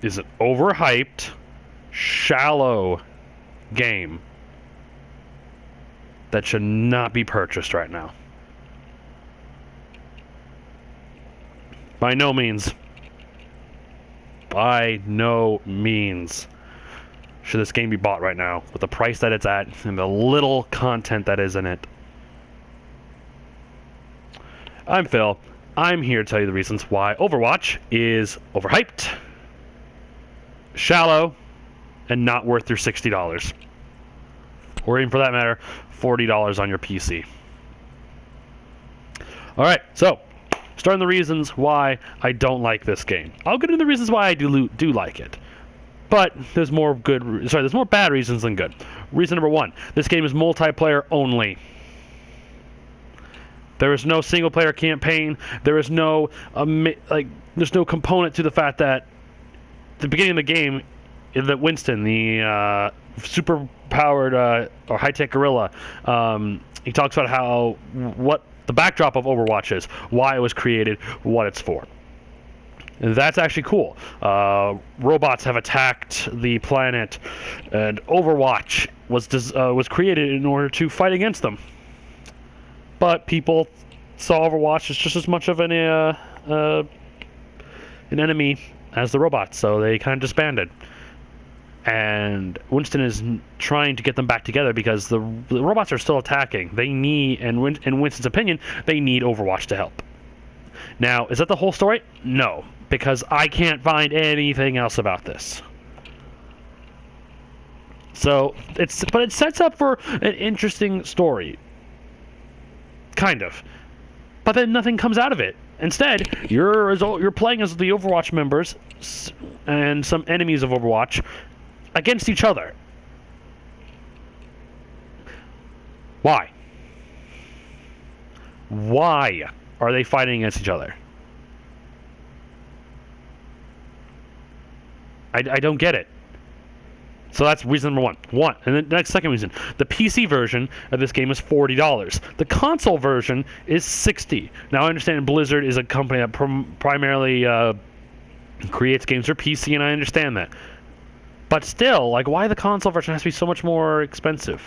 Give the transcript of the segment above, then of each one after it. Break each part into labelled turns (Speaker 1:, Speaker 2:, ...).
Speaker 1: is an overhyped, shallow game that should not be purchased right now. By no means should this game be bought right now with the price that it's at and the little content that is in it. I'm Phil. I'm here to tell you the reasons why Overwatch is overhyped, shallow, and not worth your $60. Or even for that matter, $40 on your PC. Alright, so starting the reasons why I don't like this game. I'll get into the reasons why I do like it. But there's more bad reasons than good. Reason number one, this game is multiplayer only. There is no single player campaign. There is no there's no component to the fact that the beginning of the game, that Winston, the super powered or high tech gorilla, he talks about what the backdrop of Overwatch is, why it was created, what it's for. And that's actually cool. Robots have attacked the planet, and Overwatch was created in order to fight against them. But people saw Overwatch as just as much of an enemy as the robots, so they kind of disbanded. And Winston is trying to get them back together because the robots are still attacking. They need, in Winston's opinion, they need Overwatch to help. Now, is that the whole story? No, because I can't find anything else about this. So it sets up for an interesting story. Kind of. But then nothing comes out of it. Instead, you're playing as the Overwatch members and some enemies of Overwatch against each other. Why? Why are they fighting against each other? I don't get it. So that's reason number one. And the next second reason. The PC version of this game is $40. The console version is $60. Now I understand Blizzard is a company that primarily creates games for PC, and I understand that. But still, why the console version has to be so much more expensive?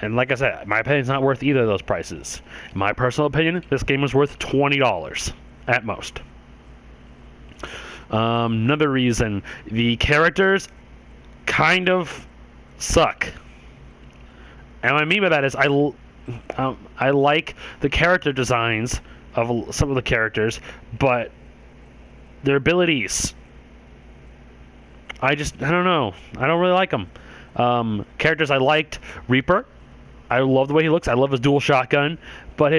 Speaker 1: And like I said, my opinion is not worth either of those prices. In my personal opinion, this game is worth $20 at most. Another reason, the characters kind of suck. And what I mean by that is I like the character designs of some of the characters, but their abilities, I don't know. I don't really like them. Characters I liked, Reaper. I love the way he looks. I love his dual shotgun. But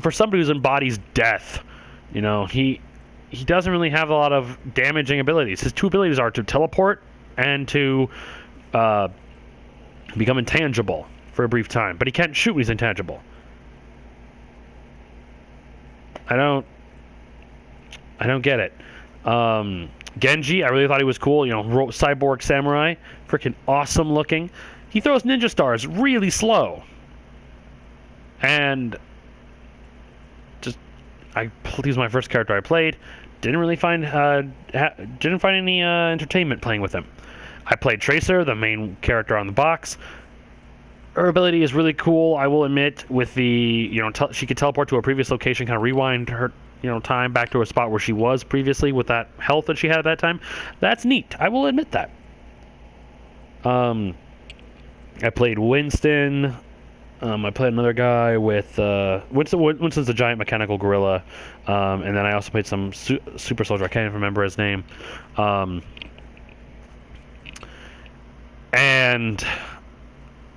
Speaker 1: for somebody who embodies death, he doesn't really have a lot of damaging abilities. His two abilities are to teleport and to become intangible for a brief time. But he can't shoot when he's intangible. I don't get it. Genji, I really thought he was cool. Cyborg samurai, freaking awesome looking. He throws ninja stars really slow, and he was my first character I played. Didn't really find any entertainment playing with him. I played Tracer, the main character on the box. Her ability is really cool, I will admit. With the she could teleport to a previous location, kind of rewind her time back to a spot where she was previously with that health that she had at that time. That's neat. I will admit that. I played Winston. I played another guy with Winston's a giant mechanical gorilla, and then I also played some super soldier. I can't even remember his name. And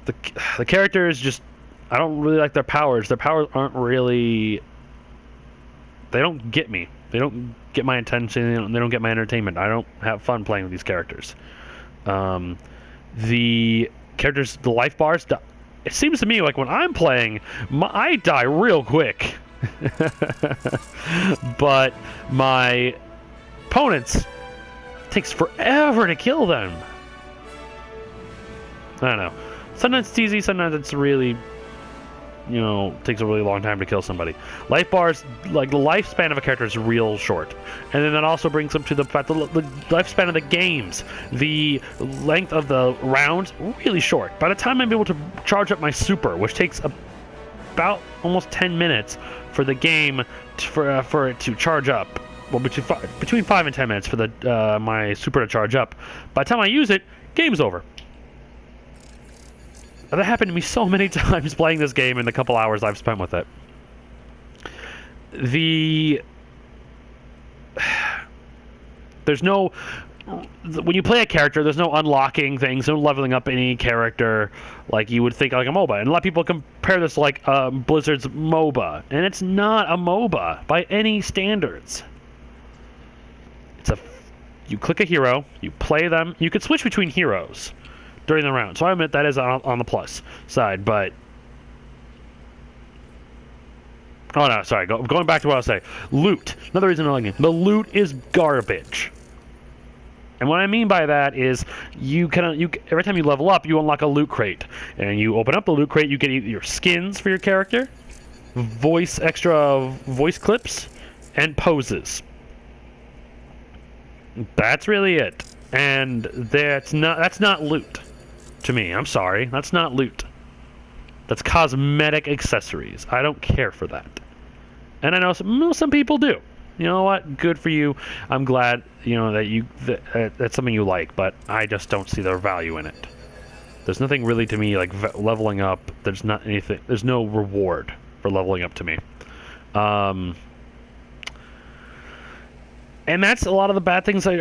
Speaker 1: the characters just, I don't really like their powers. Their powers aren't really, they don't get me. They don't get my attention. They don't get my entertainment. I don't have fun playing with these characters. The characters, the life bars, it seems to me like when I'm playing, I die real quick. But my opponents, it takes forever to kill them. I don't know. Sometimes it's easy, sometimes it's really takes a really long time to kill somebody. Life bars, like the lifespan of a character is real short, and then that also brings them to the fact that the lifespan of the games, the length of the rounds, really short. By the time I'm able to charge up my super, which takes about almost 10 minutes for the game for it to charge up. Well, between 5 and 10 minutes for the my super to charge up. By the time I use it, game's over. That happened to me so many times playing this game in the couple hours I've spent with it. There's no... When you play a character, there's no unlocking things, no leveling up any character like you would think like a MOBA. And a lot of people compare this to like Blizzard's MOBA. And it's not a MOBA by any standards. You click a hero, you play them, you can switch between heroes during the round. So I admit that is on the plus side, but... Oh no, sorry, going back to what I was saying. Loot. Another reason I like it. The loot is garbage. And what I mean by that is every time you level up, you unlock a loot crate. And you open up the loot crate, you get your skins for your character, extra voice clips, and poses. That's really it. And that's not loot to me. I'm sorry. That's not loot. That's cosmetic accessories. I don't care for that. And I know some people do. You know what? Good for you. I'm glad, that that's something you like, but I just don't see their value in it. There's nothing really to me like leveling up. There's not anything. There's no reward for leveling up to me. And that's a lot of the bad things I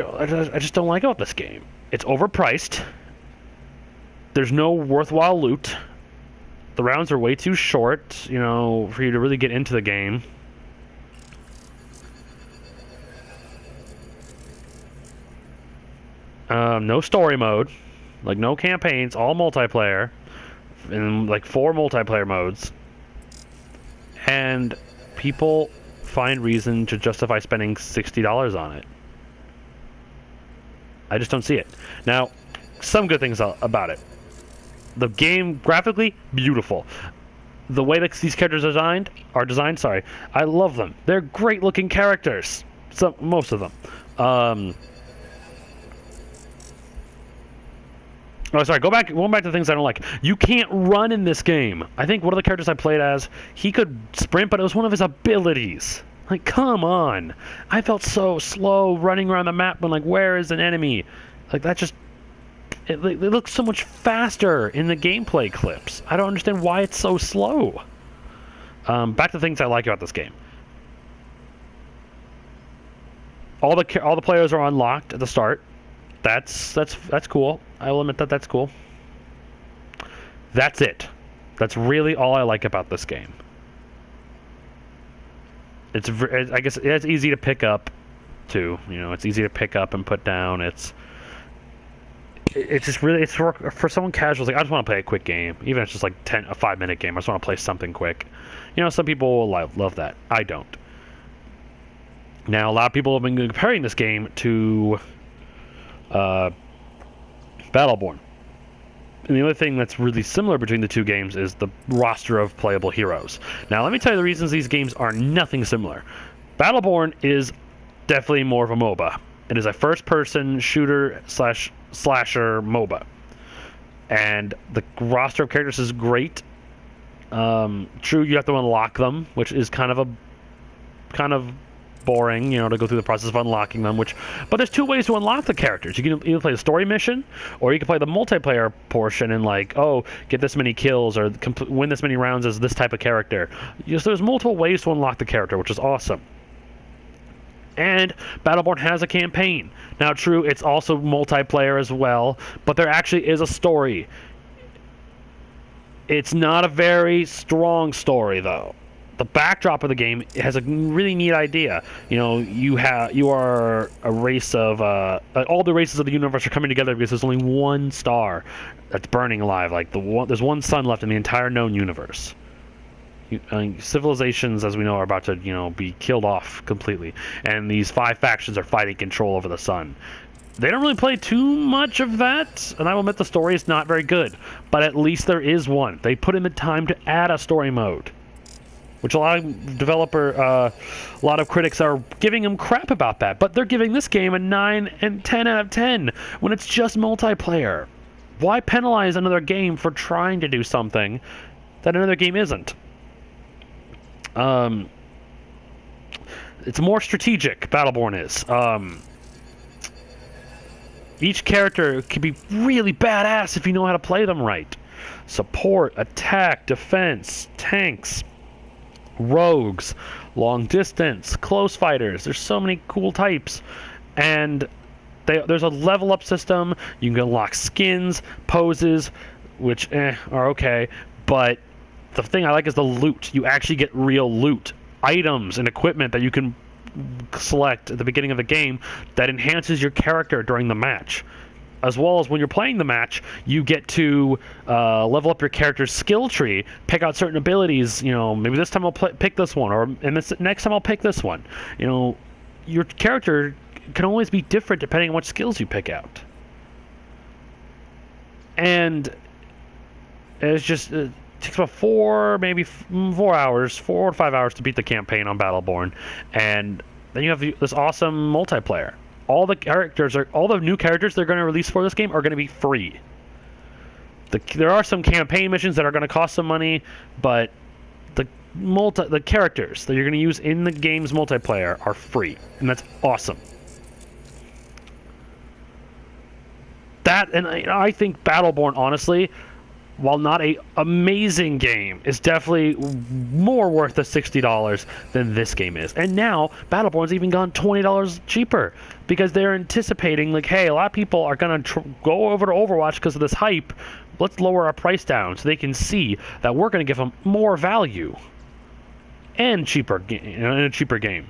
Speaker 1: just don't like about this game. It's overpriced. There's no worthwhile loot. The rounds are way too short, for you to really get into the game. No story mode. Like, no campaigns, all multiplayer. And, like, 4 multiplayer modes. And people find reason to justify spending $60 on it. I just don't see it. Now, some good things about it. The game, graphically, beautiful. The way that these characters are designed, I love them. They're great looking characters. Most of them. Going back to things I don't like. You can't run in this game. I think one of the characters I played as, he could sprint, but it was one of his abilities. Like, come on. I felt so slow running around the map when, like, where is an enemy? Like, that just... It looks so much faster in the gameplay clips. I don't understand why it's so slow. Back to things I like about this game. All the players are unlocked at the start. That's cool. I will admit that's cool. That's it. That's really all I like about this game. I guess it's easy to pick up, too. It's easy to pick up and put down. It's just really, it's for someone casual. Like, I just want to play a quick game, even if it's just like a 5-minute game. I just want to play something quick. Some people will love that. I don't. Now, a lot of people have been comparing this game to Battleborn. And the other thing that's really similar between the two games is the roster of playable heroes. Now, let me tell you the reasons these games are nothing similar. Battleborn is definitely more of a MOBA. It is a first-person shooter / slasher MOBA. And the roster of characters is great. True, you have to unlock them, which is kind of boring, to go through the process of unlocking them, but there's 2 ways to unlock the characters. You can either play the story mission, or you can play the multiplayer portion and get this many kills, or win this many rounds as this type of character. There's multiple ways to unlock the character, which is awesome. And Battleborn has a campaign. Now, true, it's also multiplayer as well, but there actually is a story. It's not a very strong story, though. The backdrop of the game has a really neat idea. You are a race of all the races of the universe are coming together because there's only one star that's burning alive. Like there's one sun left in the entire known universe. Civilizations, as we know, are about to be killed off completely, and these 5 factions are fighting control over the sun. They don't really play too much of that, and I will admit the story is not very good, but at least there is one. They put in the time to add a story mode, which a lot of critics are giving them crap about that, but they're giving this game a 9 and 10 out of 10 when it's just multiplayer. Why penalize another game for trying to do something that another game isn't? It's more strategic, Battleborn is. Each character can be really badass if you know how to play them right. Support, attack, defense, tanks, rogues, long distance, close fighters. There's so many cool types. And there's a level up system. You can unlock skins, poses, which are okay. But the thing I like is the loot. You actually get real loot. Items and equipment that you can select at the beginning of the game that enhances your character during the match. As well as when you're playing the match, you get to level up your character's skill tree, pick out certain abilities. You know, maybe this time I'll pick this one, and this next time I'll pick this one. You know, your character can always be different depending on what skills you pick out. And it's just it takes about 4 to 5 hours to beat the campaign on Battleborn, and then you have this awesome multiplayer. All the new characters they're going to release for this game are going to be free. There are some campaign missions that are going to cost some money, but the characters that you're going to use in the game's multiplayer are free, and that's awesome. I think Battleborn, honestly, while not an amazing game, is definitely more worth the $60 than this game is. And now, Battleborn's even gone $20 cheaper because they're anticipating, like, hey, a lot of people are going to go over to Overwatch because of this hype. Let's lower our price down so they can see that we're going to give them more value and in a cheaper game.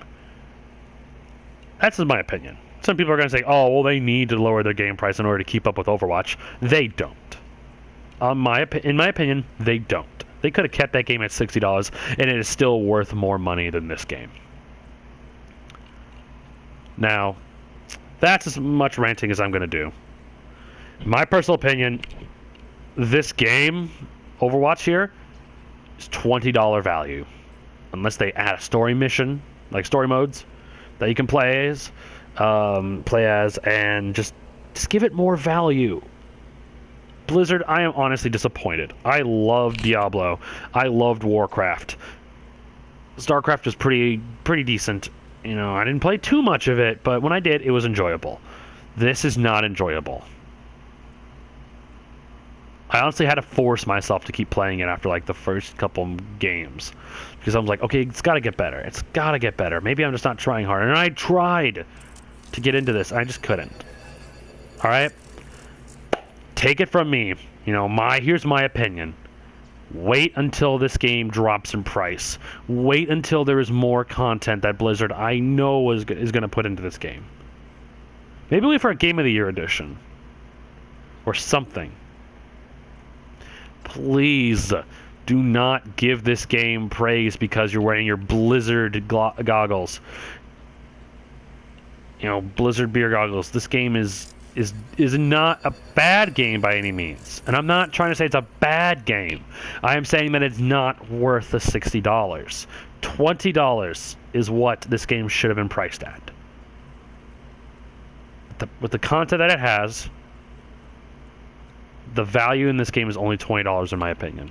Speaker 1: That's my opinion. Some people are going to say, oh, well, they need to lower their game price in order to keep up with Overwatch. They don't. In my opinion, they don't. They could have kept that game at $60, and it is still worth more money than this game. Now, that's as much ranting as I'm going to do. In my personal opinion, this game, Overwatch here, is $20 value. Unless they add a story mission, like story modes, that you can play as, and just give it more value. Blizzard, I am honestly disappointed. I loved Diablo. I loved Warcraft. StarCraft was pretty decent. You know, I didn't play too much of it, but when I did, it was enjoyable. This is not enjoyable. I honestly had to force myself to keep playing it after like the first couple games. Because I was like, okay, it's got to get better. It's got to get better. Maybe I'm just not trying hard. And I tried to get into this. I just couldn't. Alright? Take it from me. You know, here's my opinion. Wait until this game drops in price. Wait until there is more content that Blizzard, I know, is going to put into this game. Maybe wait for a Game of the Year edition. Or something. Please do not give this game praise because you're wearing your Blizzard goggles. You know, Blizzard beer goggles. This game is not a bad game by any means. And I'm not trying to say it's a bad game. I am saying that it's not worth the $60. $20 is what this game should have been priced at. With the content that it has, the value in this game is only $20 in my opinion.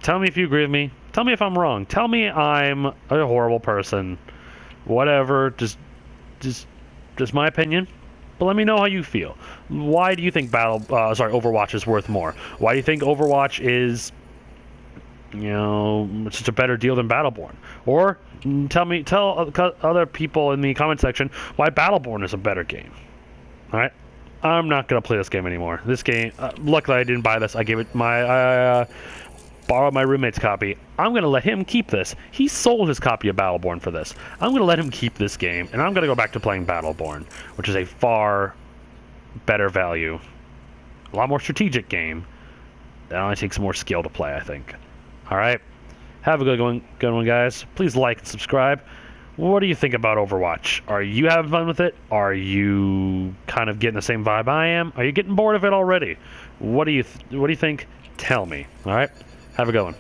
Speaker 1: Tell me if you agree with me. Tell me if I'm wrong. Tell me I'm a horrible person. Whatever. Just my opinion. But let me know how you feel. Why do you think Overwatch is worth more? Why do you think Overwatch is, you know, such a better deal than Battleborn? Or tell other people in the comment section why Battleborn is a better game. All right, I'm not gonna play this game anymore. This game, luckily I didn't buy this. I gave it borrowed my roommate's copy. I'm gonna let him keep this. He sold his copy of Battleborn for this. I'm gonna let him keep this game, and I'm gonna go back to playing Battleborn, which is a far better value, a lot more strategic game. That only takes more skill to play, I think. All right, have a good one, guys. Please like and subscribe. What do you think about Overwatch? Are you having fun with it? Are you kind of getting the same vibe I am? Are you getting bored of it already? What do you think? Tell me. All right. Have a good one.